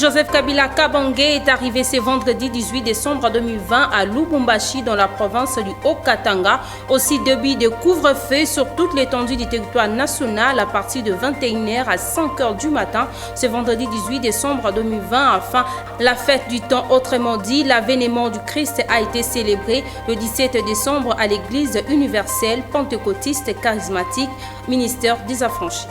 Joseph Kabila Kabange est arrivé ce vendredi 18 décembre 2020 à Lubumbashi dans la province du Haut-Katanga. Aussi début de couvre-feu sur toute l'étendue du territoire national à partir de 21h à 5h du matin ce vendredi 18 décembre 2020. Enfin, la fête du temps, autrement dit l'avènement du Christ, a été célébrée le 17 décembre à l'église universelle pentecôtiste charismatique ministère des Affranchis.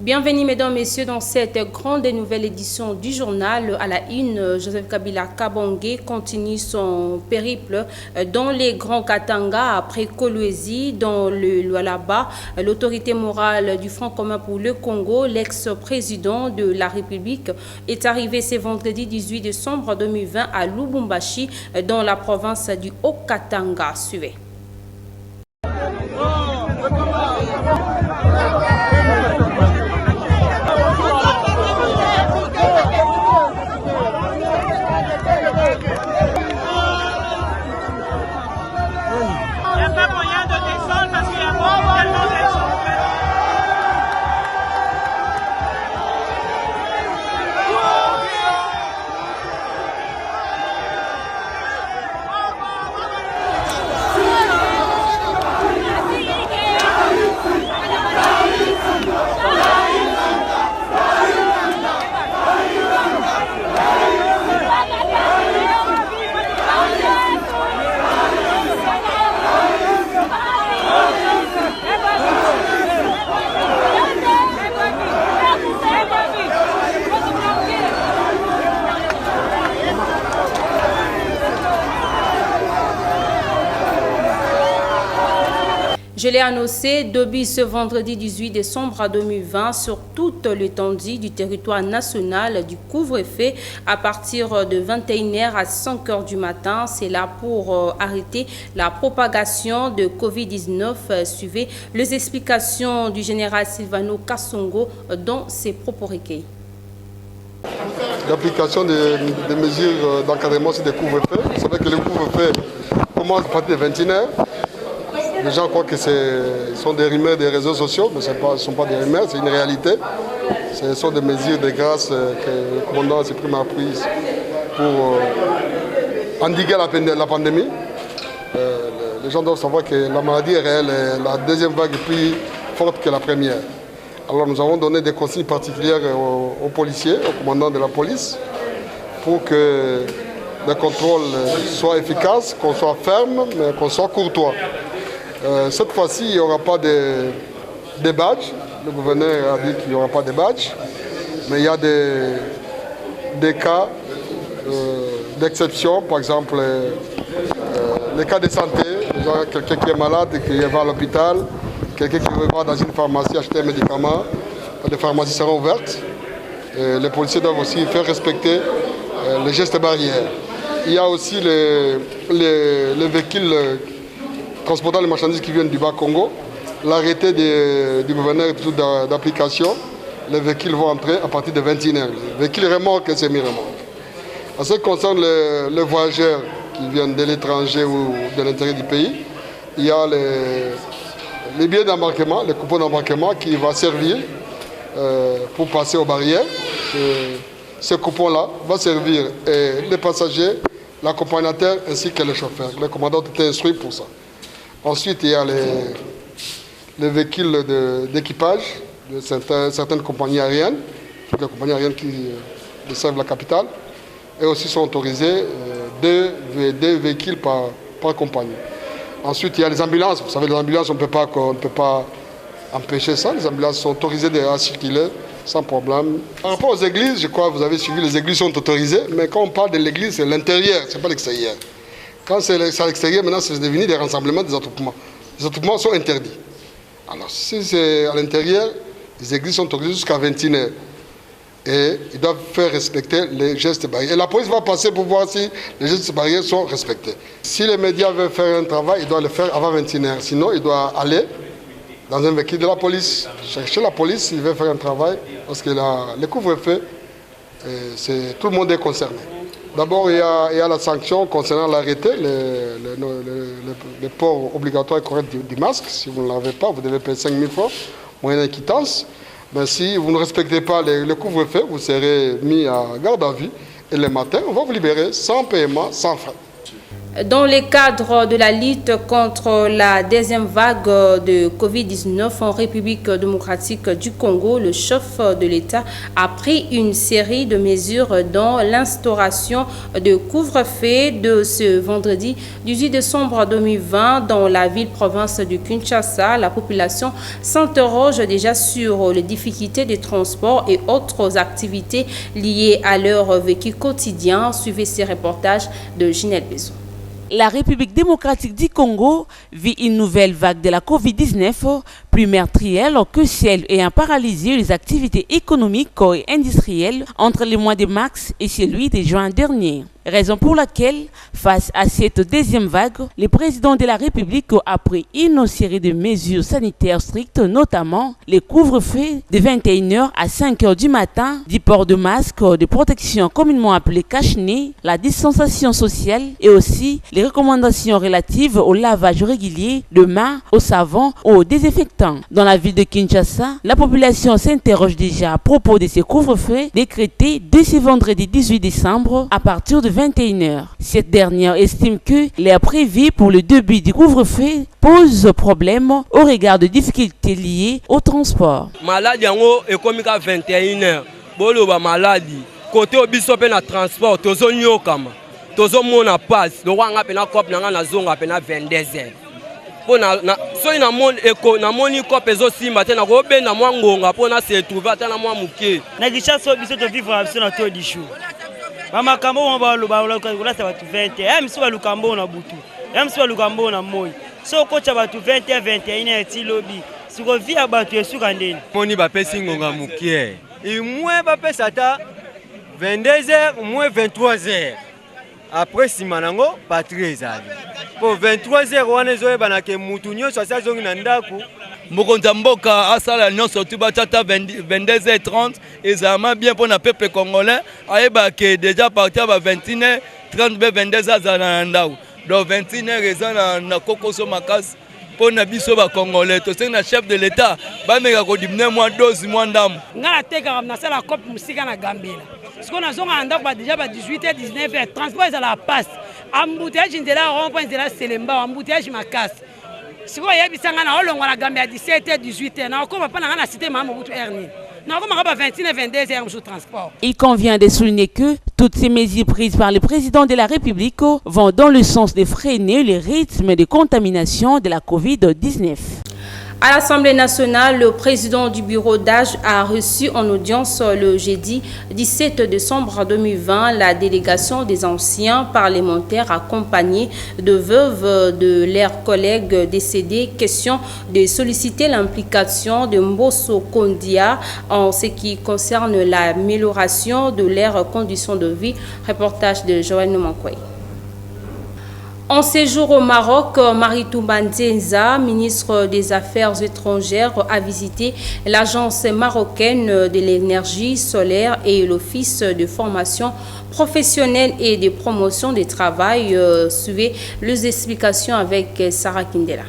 Bienvenue mesdames, messieurs dans cette grande et nouvelle édition du journal. À la une, Joseph Kabila Kabange continue son périple dans les Grands Katanga après Kolwezi, dans le Lualaba. L'autorité morale du Front commun pour le Congo, l'ex-président de la République, est arrivé ce vendredi 18 décembre 2020 à Lubumbashi dans la province du Haut-Katanga. Suivez. Je l'ai annoncé depuis ce vendredi 18 décembre 2020 sur toute l'étendue du territoire national du couvre-feu à partir de 21h à 5h du matin. C'est là pour arrêter la propagation de Covid-19. Suivez les explications du général Silvano Kasongo dans ses propos recueillis. L'application des mesures d'encadrement sur des couvre-feux. Vous savez que le couvre-feu commence à partir de 21h. Les gens croient que ce sont des rumeurs des réseaux sociaux, mais ce ne sont pas des rumeurs, c'est une réalité. Ce sont des mesures de grâce que le commandant Cyprien a prises pour endiguer la pandémie. Les gens doivent savoir que la maladie est réelle et la deuxième vague est plus forte que la première. Alors nous avons donné des consignes particulières aux policiers, au commandant de la police, pour que le contrôle soit efficace, qu'on soit ferme, mais qu'on soit courtois. Cette fois-ci, il n'y aura pas de badges. Le gouverneur a dit qu'il n'y aura pas de badges. Mais il y a des cas d'exception. Par exemple, les cas de santé. Quelqu'un qui est malade et qui va à l'hôpital. Quelqu'un qui va dans une pharmacie acheter un médicament. Les pharmacies seront ouvertes. Les policiers doivent aussi faire respecter les gestes barrières. Il y a aussi les véhicules transportant les marchandises qui viennent du Bas-Congo. L'arrêté du gouverneur est toujours d'application. Les véhicules vont entrer à partir de 21h. Les véhicules remorques et semi-remorques. En ce qui concerne les voyageurs qui viennent de l'étranger ou de l'intérieur du pays, il y a les billets d'embarquement, les coupons d'embarquement qui vont servir pour passer aux barrières. Ce coupon-là va servir les passagers, l'accompagnateur ainsi que le chauffeur. Le commandant était instruit pour ça. Ensuite, il y a les véhicules d'équipage de certaines compagnies aériennes, toutes les compagnies aériennes qui desservent la capitale, et aussi sont autorisés deux véhicules par compagnie. Ensuite, il y a les ambulances. Vous savez, les ambulances, on ne peut pas empêcher ça. Les ambulances sont autorisées à circuler sans problème. Par rapport aux églises, je crois que vous avez suivi, les églises sont autorisées, mais quand on parle de l'église, c'est l'intérieur, ce n'est pas l'extérieur. Quand c'est à l'extérieur, maintenant, c'est devenu des rassemblements, des attroupements. Les attroupements sont interdits. Alors, si c'est à l'intérieur, les églises sont autorisées jusqu'à 21h. Et ils doivent faire respecter les gestes barrières. Et la police va passer pour voir si les gestes barrières sont respectés. Si les médias veulent faire un travail, ils doivent le faire avant 21h. Sinon, ils doivent aller dans un véhicule de la police, chercher la police s'ils veulent faire un travail. Parce que le couvre-feu, tout le monde est concerné. D'abord, il y a la sanction concernant l'arrêté, le port obligatoire et correct du masque. Si vous ne l'avez pas, vous devez payer 5 000 francs, moyenne quittance. Mais si vous ne respectez pas le couvre-feu, vous serez mis à garde à vue. Et le matin, on va vous libérer sans paiement, sans frais. Dans le cadre de la lutte contre la deuxième vague de Covid-19 en République démocratique du Congo, le chef de l'État a pris une série de mesures dont l'instauration de couvre-feu de ce vendredi 18 décembre 2020 dans la ville-province de Kinshasa. La population s'interroge déjà sur les difficultés de transport et autres activités liées à leur vécu quotidien. Suivez ces reportages de Ginette Bézou. La République démocratique du Congo vit une nouvelle vague de la Covid-19, plus meurtrière que celle ayant paralysé les activités économiques et industrielles entre les mois de mars et celui de juin dernier. Raison pour laquelle, face à cette deuxième vague, le président de la République a pris une série de mesures sanitaires strictes, notamment les couvre-feu de 21h à 5h du matin, du port de masque, de protection communément appelé cache-nez, la distanciation sociale et aussi les recommandations relatives au lavage régulier de mains, au savon ou aux désinfectants. Dans la ville de Kinshasa, la population s'interroge déjà à propos de ces couvre-feux décrétés dès ce vendredi 18 décembre à partir de 21h. Cette dernière estime que l'heure prévue pour le début du couvre-feu pose problème au regard de difficultés liées au transport. Maladie yango ekomika 21h. Boloba maladie côté obiso pe na transport tozo nyokama. Tozo mona passe do wanga pe na cop nanga na zonga pe na 22h. Pona na so ina mon eko na moni cop ezo simba te na ko benda mwa ngonga pona se trouver ata na mwa muke. Na Kinshasa biso to vivre absolument na to dishu. Mama kambo mba loba kula sa batu 20 eh misi ba lukambo na butu eh misi ba lukambo na moi so kocha batu 20 21 ti lobi siko via batu esuka ndeni moni ba pesi ngonga mukie et moins ba pesa ta 22h moins 23h après simanango pa 13h pour 23h wana zo ebana ke mutu nyoso sa zongi na ndaku Mokonza mboka asala nyonso tu batata 22h30 ezama bien pour na peuple congolais ayeba ke déjà partir ba 21h30 be 22h za ndau donc 21h ezana na kokoso makasi pour na biso ba congolais to c'est na chef de l'état ba meka ko dimne moi dose moi ndam ngala teka na sala cop musika na Gambela siko na zonga ndau ba déjà ba 18h 19h transport za la passe embouteillage ndela rond-point ndela Selemba embouteillage makasi. Il convient de souligner que toutes ces mesures prises par le président de la République vont dans le sens de freiner le rythme de contamination de la Covid-19. À l'Assemblée nationale, le président du bureau d'âge a reçu en audience le jeudi 17 décembre 2020 la délégation des anciens parlementaires accompagnés de veuves de leurs collègues décédés. Question de solliciter l'implication de Mbosso Kondia en ce qui concerne l'amélioration de leurs conditions de vie. Reportage de Joël Nomankoy. En séjour au Maroc, Marie Toumba Nzenza, ministre des Affaires étrangères, a visité l'agence marocaine de l'énergie solaire et l'office de formation professionnelle et de promotion du travail. Suivez les explications avec Sarah Kindela.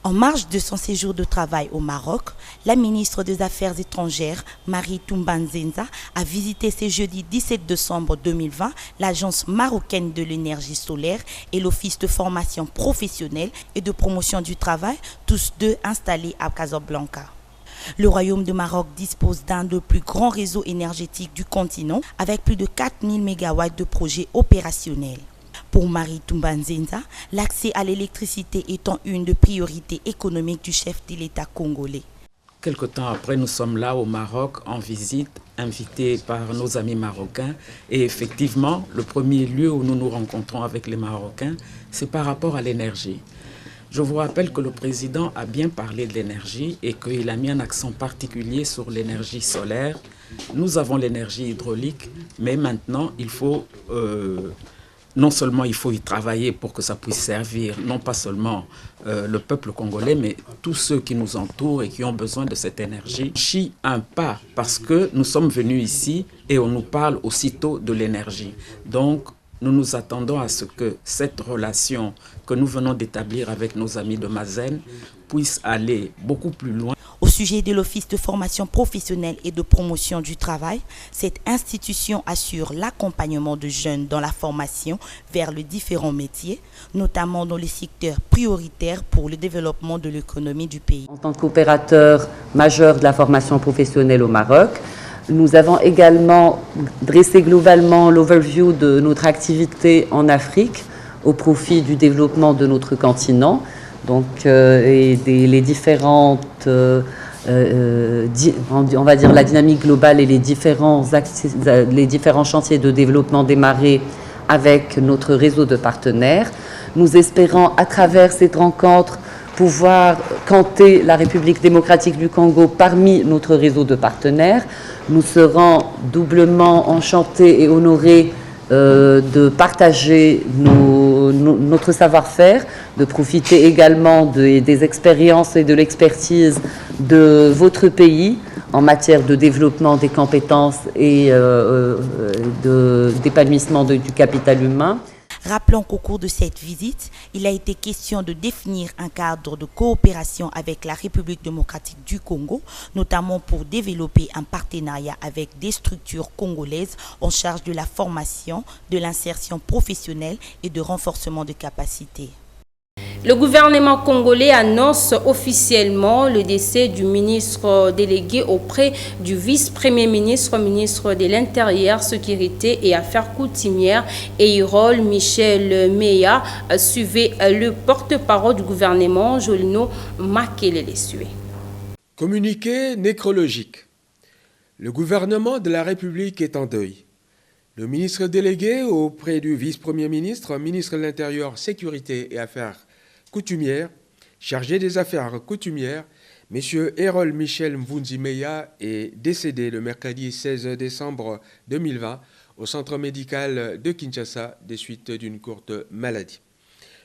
En marge de son séjour de travail au Maroc, la ministre des Affaires étrangères, Marie Toumba Nzenza, a visité ce jeudi 17 décembre 2020 l'agence marocaine de l'énergie solaire et l'office de formation professionnelle et de promotion du travail, tous deux installés à Casablanca. Le Royaume du Maroc dispose d'un des plus grands réseaux énergétiques du continent avec plus de 4000 MW de projets opérationnels. Pour Marie Toumba Nzenza, l'accès à l'électricité étant une des priorités économiques du chef de l'État congolais. Quelque temps après, nous sommes là au Maroc en visite, invités par nos amis marocains. Et effectivement, le premier lieu où nous nous rencontrons avec les Marocains, c'est par rapport à l'énergie. Je vous rappelle que le président a bien parlé de l'énergie et qu'il a mis un accent particulier sur l'énergie solaire. Nous avons l'énergie hydraulique, mais maintenant, il faut... non seulement il faut y travailler pour que ça puisse servir, non pas seulement le peuple congolais, mais tous ceux qui nous entourent et qui ont besoin de cette énergie. Chie un pas, parce que nous sommes venus ici et on nous parle aussitôt de l'énergie. Donc, Nous nous attendons à ce que cette relation que nous venons d'établir avec nos amis de Mazen puisse aller beaucoup plus loin. Au sujet de l'Office de formation professionnelle et de promotion du travail, cette institution assure l'accompagnement de jeunes dans la formation vers les différents métiers, notamment dans les secteurs prioritaires pour le développement de l'économie du pays. En tant qu'opérateur majeur de la formation professionnelle au Maroc, nous avons également dressé globalement l'overview de notre activité en Afrique au profit du développement de notre continent. Donc, les différentes, on va dire la dynamique globale et les différents chantiers de développement démarrés avec notre réseau de partenaires. Nous espérons à travers cette rencontre pouvoir compter la République démocratique du Congo parmi notre réseau de partenaires. Nous serons doublement enchantés et honorés de partager notre savoir-faire, de profiter également des expériences et de l'expertise de votre pays en matière de développement des compétences et d'épanouissement du capital humain. Rappelons qu'au cours de cette visite, il a été question de définir un cadre de coopération avec la République démocratique du Congo, notamment pour développer un partenariat avec des structures congolaises en charge de la formation, de l'insertion professionnelle et de renforcement de capacités. Le gouvernement congolais annonce officiellement le décès du ministre délégué auprès du vice-premier ministre, ministre de l'Intérieur, Sécurité et Affaires coutumières, Eirol Michel Meya. Suivez le porte-parole du gouvernement, Jolino Makelele-Sué. Communiqué nécrologique. Le gouvernement de la République est en deuil. Le ministre délégué auprès du vice-premier ministre, ministre de l'Intérieur, Sécurité et Affaires coutumières, chargé des affaires coutumières, M. Eirol Michel Mvunzi Meya est décédé le mercredi 16 décembre 2020 au centre médical de Kinshasa des suites d'une courte maladie.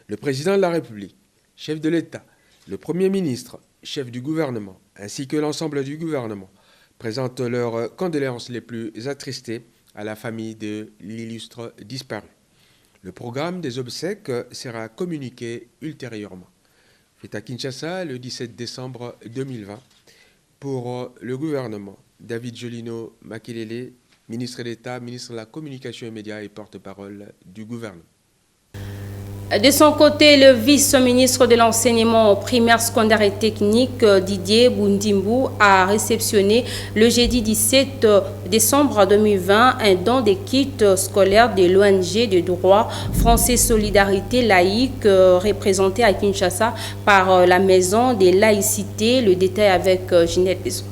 Le président de la République, chef de l'État, le Premier ministre, chef du gouvernement, ainsi que l'ensemble du gouvernement, présentent leurs condoléances les plus attristées à la famille de l'illustre disparu. Le programme des obsèques sera communiqué ultérieurement. Fait à Kinshasa le 17 décembre 2020 pour le gouvernement. David Jolino Makelele, ministre d'État, ministre de la Communication et Médias et porte-parole du gouvernement. De son côté, le vice-ministre de l'enseignement primaire, secondaire et technique, Didier Boundimbu, a réceptionné le jeudi 17 décembre 2020 un don des kits scolaires de l'ONG de droit français Solidarité laïque représenté à Kinshasa par la Maison des laïcités. Le détail avec Ginette Besson.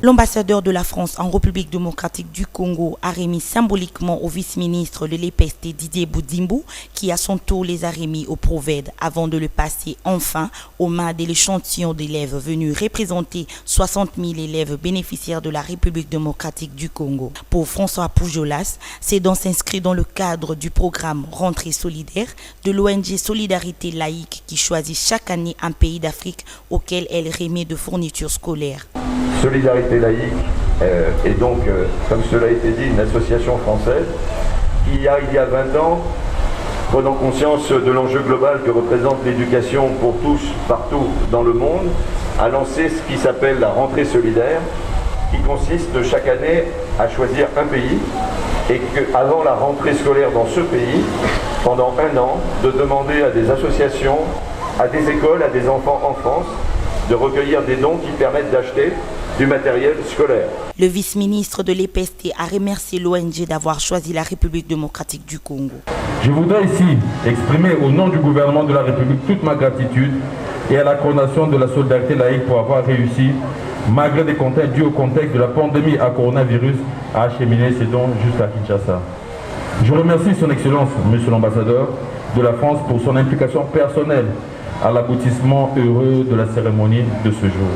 L'ambassadeur de la France en République démocratique du Congo a remis symboliquement au vice-ministre de l'EPST Didier Boundimbu, qui à son tour les a remis au Proved avant de le passer enfin aux mains de l'échantillon d'élèves venus représenter 60 000 élèves bénéficiaires de la République démocratique du Congo. Pour François Poujolas, ces dons s'inscrivent dans le cadre du programme Rentrée solidaire de l'ONG Solidarité laïque qui choisit chaque année un pays d'Afrique auquel elle remet de fournitures scolaires. Solidarité laïque est donc, comme cela a été dit, une association française qui, il y a 20 ans, prenant conscience de l'enjeu global que représente l'éducation pour tous, partout dans le monde, a lancé ce qui s'appelle la rentrée solidaire, qui consiste chaque année à choisir un pays et qu'avant la rentrée scolaire dans ce pays, pendant un an, de demander à des associations, à des écoles, à des enfants en France, de recueillir des dons qui permettent d'acheter du matériel scolaire. Le vice-ministre de l'EPST a remercié l'ONG d'avoir choisi la République démocratique du Congo. Je voudrais ici exprimer au nom du gouvernement de la République toute ma gratitude et à la coordination de la solidarité laïque pour avoir réussi, malgré des contraintes dues au contexte de la pandémie à coronavirus, à acheminer ces dons jusqu'à Kinshasa. Je remercie son Excellence, Monsieur l'ambassadeur de la France, pour son implication personnelle à l'aboutissement heureux de la cérémonie de ce jour.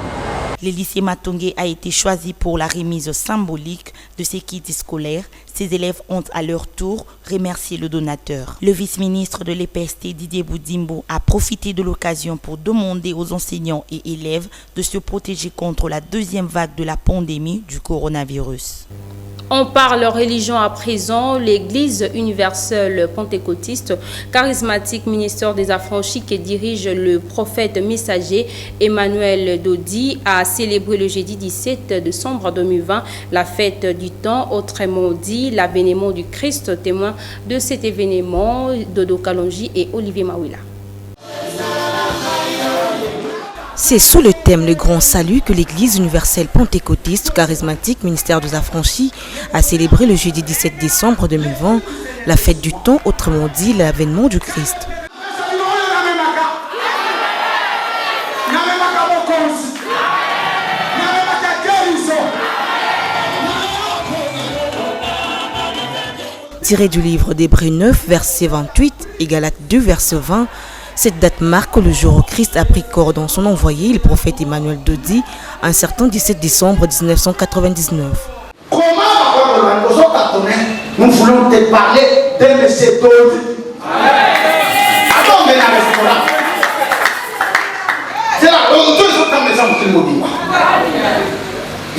Le lycée Matongé a été choisi pour la remise symbolique de ces kits scolaires. Ces élèves ont à leur tour remercié le donateur. Le vice-ministre de l'EPST, Didier Boundimbu, a profité de l'occasion pour demander aux enseignants et élèves de se protéger contre la deuxième vague de la pandémie du coronavirus. On parle religion à présent. L'Église universelle pentecôtiste charismatique ministère des Affranchis que dirige le prophète messager Emmanuel Dodi a célébré le jeudi 17 décembre 2020 la fête du temps, autrement dit l'avènement du Christ. Témoin de cet événement, Dodo Kalonji et Olivier Mawila. C'est sous le thème Le Grand Salut que l'Église universelle pentecôtiste charismatique ministère des Affranchis a célébré le jeudi 17 décembre 2020 la fête du temps, autrement dit l'avènement du Christ. Tiré du livre d'Hébreux 9, verset 28 et Galates 2, verset 20, cette date marque le jour où Christ a pris corps dans son envoyé, le prophète Emmanuel Dodi, un certain 17 décembre 1999. Comment nous voulons te parler de M. Dodi. Attends, mais la restaurant. C'est là, on tous les maison qui nous dit.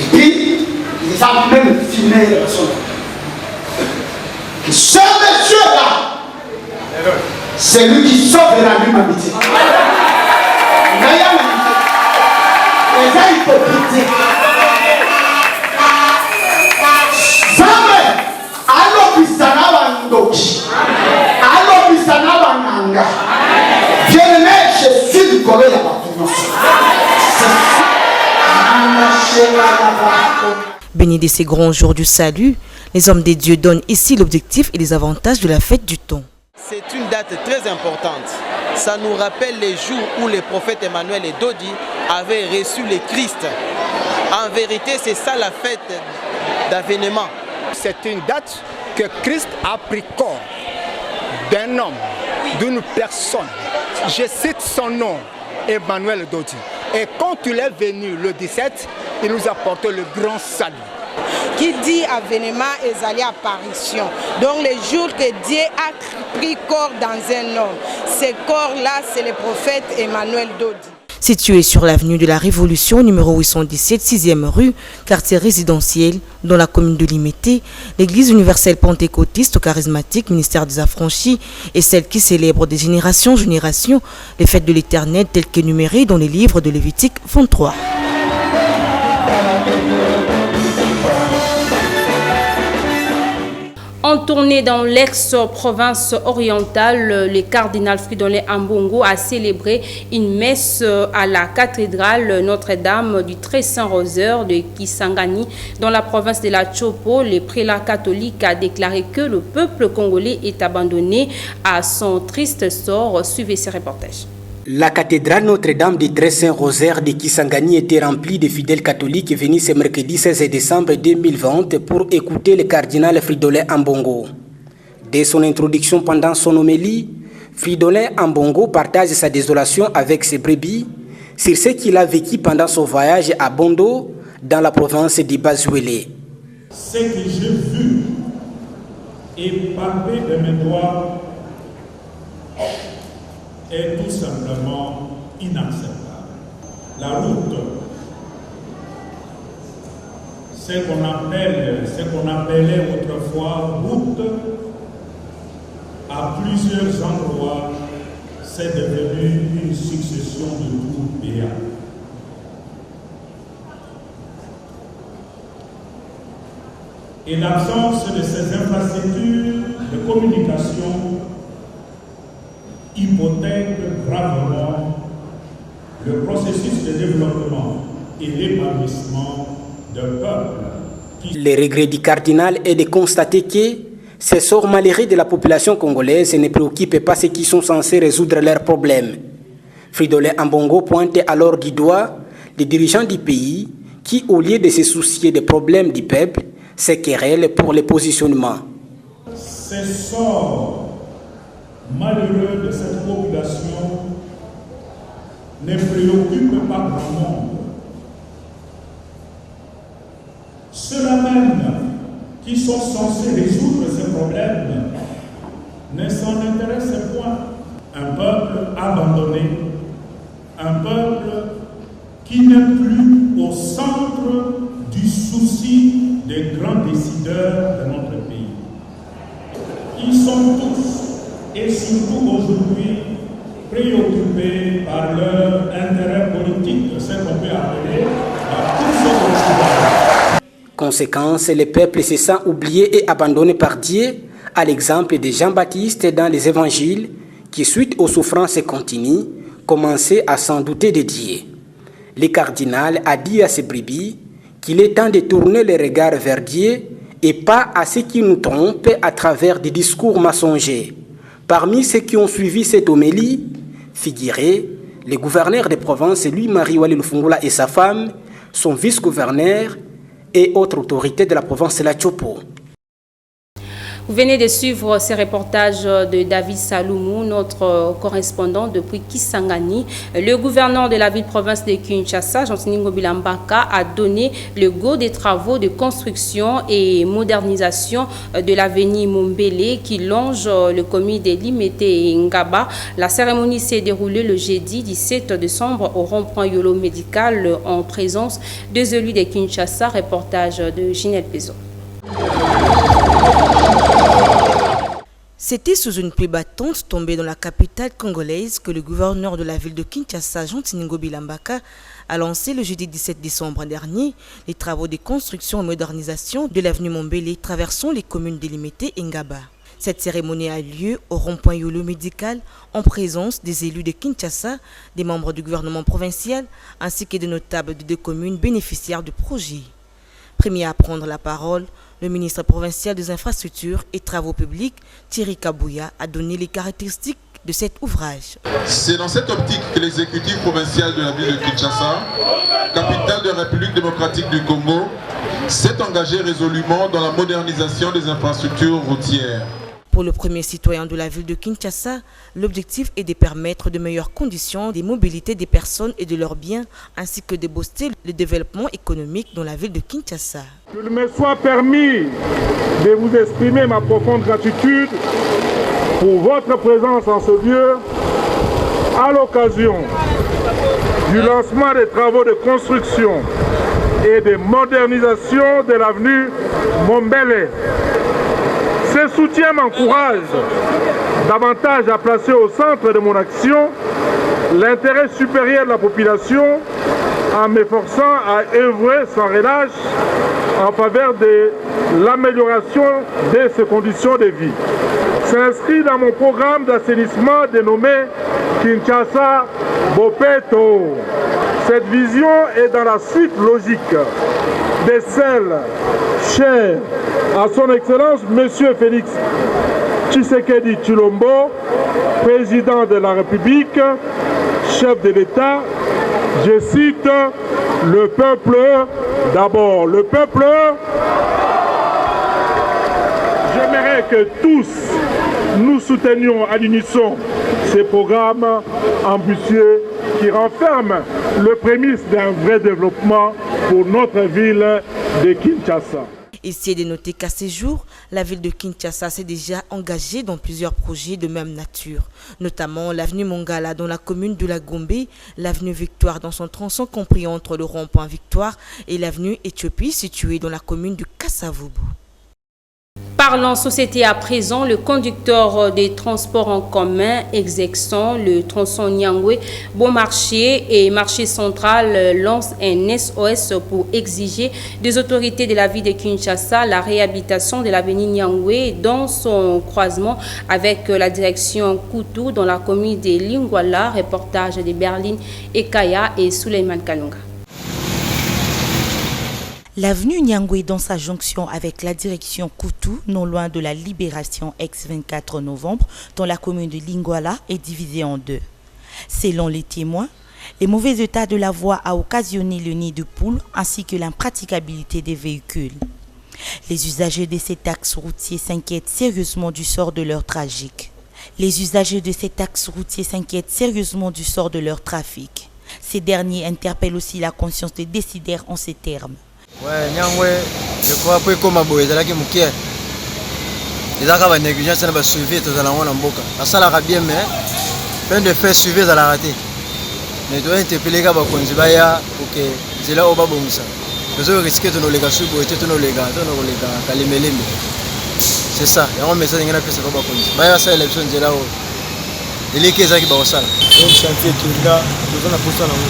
Et puis, ils ont même filmé les personnes. Ce monsieur-là, c'est lui qui sauve l'humanité. Les gens hypocrites. Jamais, allo bisana bandoki, allo bisana bananga. Bien-aimé, je suis du Corée à Béni de ces grands jours du salut, les hommes des dieux donnent ici l'objectif et les avantages de la fête du temps. C'est une date très importante. Ça nous rappelle les jours où le prophète Emmanuel et Dodi avaient reçu le Christ. En vérité, c'est ça la fête d'avènement. C'est une date que Christ a pris corps d'un homme, d'une personne. Je cite son nom, Emmanuel Dodi. Et quand il est venu le 17, il nous a apporté le grand salut. Qui dit avènement et allé apparition. Donc le jour que Dieu a pris corps dans un homme, ce corps-là, c'est le prophète Emmanuel Dodi. Situé sur l'avenue de la Révolution, numéro 817, 6e rue, quartier résidentiel, dans la commune de Limité, l'Église universelle pentecôtiste charismatique, ministère des Affranchis, est celle qui célèbre de génération en génération les fêtes de l'Éternel telles qu'énumérées dans les livres de Lévitique 23. En tournée dans l'ex-province orientale, le cardinal Fridolin Ambongo a célébré une messe à la cathédrale Notre-Dame du Très Saint-Rosaire de Kisangani dans la province de la Chopo. Le prélat catholique a déclaré que le peuple congolais est abandonné à son triste sort. Suivez ces reportages. La cathédrale Notre-Dame du Très Saint-Rosaire de Kisangani était remplie de fidèles catholiques venus ce mercredi 16 décembre 2020 pour écouter le cardinal Fridolin Ambongo. Dès son introduction pendant son homélie, Fridolin Ambongo partage sa désolation avec ses brebis sur ce qu'il a vécu pendant son voyage à Bondo, dans la province de Bazuélé. Ce que j'ai vu et palpé de mes doigts est tout simplement inacceptable. La route, ce qu'on appelait autrefois route, à plusieurs endroits, c'est devenu une succession de trous béats. Et l'absence de ces infrastructures de communication hypothèque gravement le processus de développement et d'épanouissement d'un peuple. Le regret du cardinal est de constater que ces sorts malheureux de la population congolaise ne préoccupent pas ceux qui sont censés résoudre leurs problèmes. Fridolin Ambongo pointe alors du doigt les dirigeants du pays qui, au lieu de se soucier des problèmes du peuple, se querellent pour le positionnement. Ces sorts malheureux de cette population ne préoccupent pas grand monde. Ceux-là même qui sont censés résoudre ces problèmes ne s'en intéressent point. Un peuple abandonné, un peuple qui n'est plus au centre du souci des grands décideurs de notre pays. Ils sont tous, et surtout aujourd'hui, préoccupés par leur intérêt politique, ce qu'on peut appeler la course au pouvoir. Conséquence, le peuple se sent oublié et abandonné par Dieu, à l'exemple de Jean-Baptiste dans les évangiles, qui suite aux souffrances continues, commençait à s'en douter de Dieu. Le cardinal a dit à ses brebis qu'il est temps de tourner le regard vers Dieu et pas à ceux qui nous trompent à travers des discours mensongers. Parmi ceux qui ont suivi cette homélie, figurez le gouverneur de province, Louis-Marie Walé Lufungula et sa femme, son vice-gouverneur et autres autorités de la province de la Chopo. Vous venez de suivre ces reportages de David Saloumou, notre correspondant depuis Kisangani. Le gouverneur de la ville-province de Kinshasa, Jean-Tiningo Bilambaka, a donné le go des travaux de construction et modernisation de l'avenue Mombele qui longe le commune de Limete et Ngaba. La cérémonie s'est déroulée le jeudi 17 décembre au rond-point Yolo Médical en présence des élus de Kinshasa. Reportage de Ginette Pezo. C'était sous une pluie battante tombée dans la capitale congolaise que le gouverneur de la ville de Kinshasa, Jean-Tiningo Bilambaka, a lancé le jeudi 17 décembre dernier les travaux de construction et modernisation de l'avenue Mombele traversant les communes de Limete et Ngaba. Cette cérémonie a lieu au rond-point Yolo Médical en présence des élus de Kinshasa, des membres du gouvernement provincial ainsi que des notables de 2 communes bénéficiaires du projet. Premier à prendre la parole, le ministre provincial des infrastructures et travaux publics, Thierry Kabouya, a donné les caractéristiques de cet ouvrage. C'est dans cette optique que l'exécutif provincial de la ville de Kinshasa, capitale de la République démocratique du Congo, s'est engagé résolument dans la modernisation des infrastructures routières. Pour le premier citoyen de la ville de Kinshasa, l'objectif est de permettre de meilleures conditions de mobilité des personnes et de leurs biens, ainsi que de booster le développement économique dans la ville de Kinshasa. Qu'il me soit permis de vous exprimer ma profonde gratitude pour votre présence en ce lieu à l'occasion du lancement des travaux de construction et de modernisation de l'avenue Mombele. Ce soutien m'encourage davantage à placer au centre de mon action l'intérêt supérieur de la population en m'efforçant à œuvrer sans relâche en faveur de l'amélioration de ses conditions de vie. S'inscrit dans mon programme d'assainissement dénommé Kinshasa Bopeto. Cette vision est dans la suite logique de celle chère à son Excellence Monsieur Félix Tshisekedi Tshilombo, président de la République, chef de l'État. Je cite, le peuple d'abord. Le peuple, j'aimerais que tous nous soutenions à l'unisson ces programmes ambitieux qui renferment le prémisse d'un vrai développement pour notre ville de Kinshasa. Ici est de noter qu'à ce jour, la ville de Kinshasa s'est déjà engagée dans plusieurs projets de même nature, notamment l'avenue Mongala dans la commune de la Gombe, l'avenue Victoire dans son tronçon compris entre le rond-point Victoire et l'avenue Éthiopie située dans la commune de Kasavubu. Parlons société à présent, le conducteur des transports en commun exerçant le tronçon Nyangwe, Bon Marché et Marché Central lance un SOS pour exiger des autorités de la ville de Kinshasa la réhabilitation de l'avenue Nyangwe dans son croisement avec la direction Koutou dans la commune de Lingwala. Reportage de Berlin Ekaya et Suleiman Kalunga. L'avenue Nyangwe dans sa jonction avec la direction Koutou, non loin de la Libération ex-24 novembre, dans la commune de Lingwala, est divisée en deux. Selon les témoins, le mauvais état de la voie a occasionné le nid de poule ainsi que l'impraticabilité des véhicules. Les usagers de cet axe routier s'inquiètent sérieusement du sort de leur tragique. Les usagers de cet axe routier s'inquiètent sérieusement du sort de leur trafic. Ces derniers interpellent aussi la conscience des décideurs en ces termes. Ouais, Nyangwe, je crois que comme aboye ezalaki mukie. Ezaka ba négligence na ba suivi tozala ngona mboka. Asala ka bien mais peine de faire suivi ezala raté. Mais doit interpeller ka ba konzi baya pour que nzela oyo babongisa tozoriske tonolega suboye te tonolega kalemelembe. C'est ça, yango message ngena pesa ko bakonzi baya basalela biso nzela oyo eleki ezalaki bakosala chantier toza na posa nango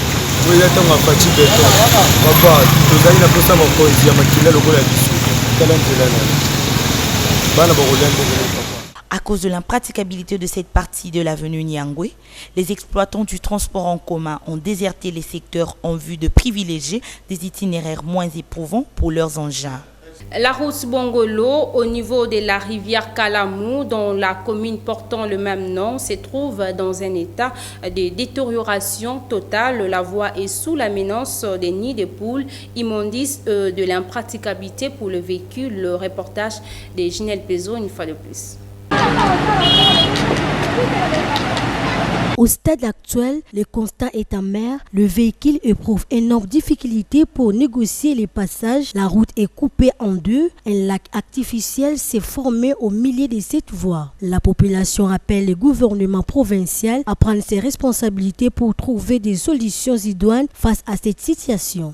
oyo ntango afati beto papa tozali na posa bakonzi ya makila lokola ya biso tala nzela nani bana bakolia ndenge. À cause de l'impraticabilité de cette partie de l'avenue Nyangwe, les exploitants du transport en commun ont déserté les secteurs en vue de privilégier des itinéraires moins éprouvants pour leurs engins. La route Bongolo, au niveau de la rivière Kalamou, dans la commune portant le même nom, se trouve dans un état de détérioration totale. La voie est sous la menace des nids de poules, immondices, de l'impraticabilité pour le véhicule. Le reportage de Ginelle Pezo, une fois de plus. Au stade actuel, le constat est amer. Le véhicule éprouve énorme difficulté pour négocier les passages. La route est coupée en deux. Un lac artificiel s'est formé au milieu de cette voie. La population appelle le gouvernement provincial à prendre ses responsabilités pour trouver des solutions idoines face à cette situation.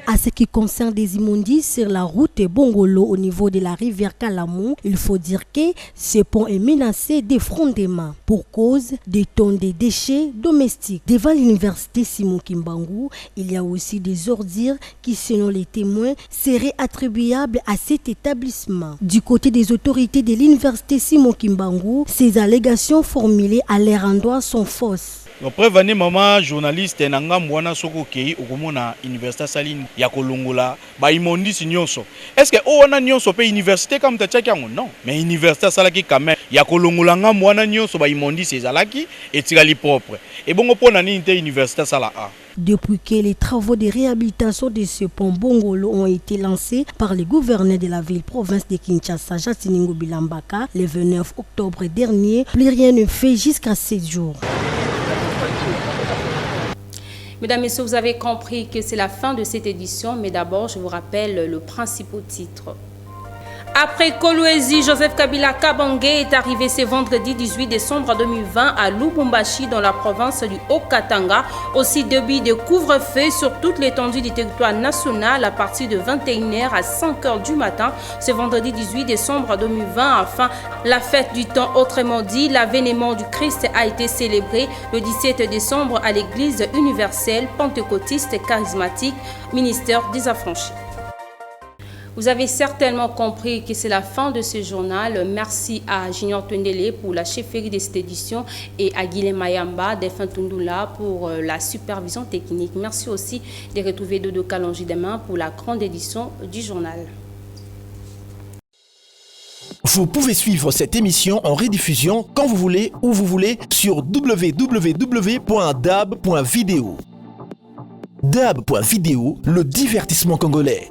À ce qui concerne des immondices sur la route Bongolo au niveau de la rivière Kalamou, il faut dire que ce pont est menacé d'effondrement pour cause des tonnes de déchets domestiques. Devant l'université Simon Kimbangu, il y a aussi des ordures qui, selon les témoins, seraient attribuables à cet établissement. Du côté des autorités de l'université Simon Kimbangu, ces allégations formulées à leur endroit sont fausses. Prévenez maman journaliste nanga mwana soko kei okomona université saline ya kolongola ba imondisi nyonso. Est-ce que ona nyonso pe université comme tachaki yango non mais université salaki quand même ya kolongola nga mwana nyonso ba imondisi ezalaki etikali propre. Et bongo pona ni inte université sala a. Depuis que les travaux de réhabilitation de ce pont Bongolo ont été lancés par le gouverneur de la ville-province de Kinshasa, Jasiningo Bilambaka, le 29 octobre dernier, plus rien ne fait jusqu'à 7 jours. Mesdames et messieurs, vous avez compris que c'est la fin de cette édition, mais d'abord, je vous rappelle le principal titre. Après Kolwezi, Joseph Kabila Kabange est arrivé ce vendredi 18 décembre 2020 à Lubumbashi dans la province du Haut-Katanga. Aussi début de couvre-feu sur toute l'étendue du territoire national à partir de 21h à 5h du matin. Ce vendredi 18 décembre 2020, enfin, la fête du temps, autrement dit, l'avènement du Christ a été célébré le 17 décembre à l'église universelle pentecôtiste charismatique, ministère des Affranchis. Vous avez certainement compris que c'est la fin de ce journal. Merci à Junior Twendele pour la chefferie de cette édition et à Guilhem Mayamba d'Efintundula pour la supervision technique. Merci aussi de retrouver Dodo Kalonji demain pour la grande édition du journal. Vous pouvez suivre cette émission en rediffusion quand vous voulez, où vous voulez sur www.dab.video. Dab.video, le divertissement congolais.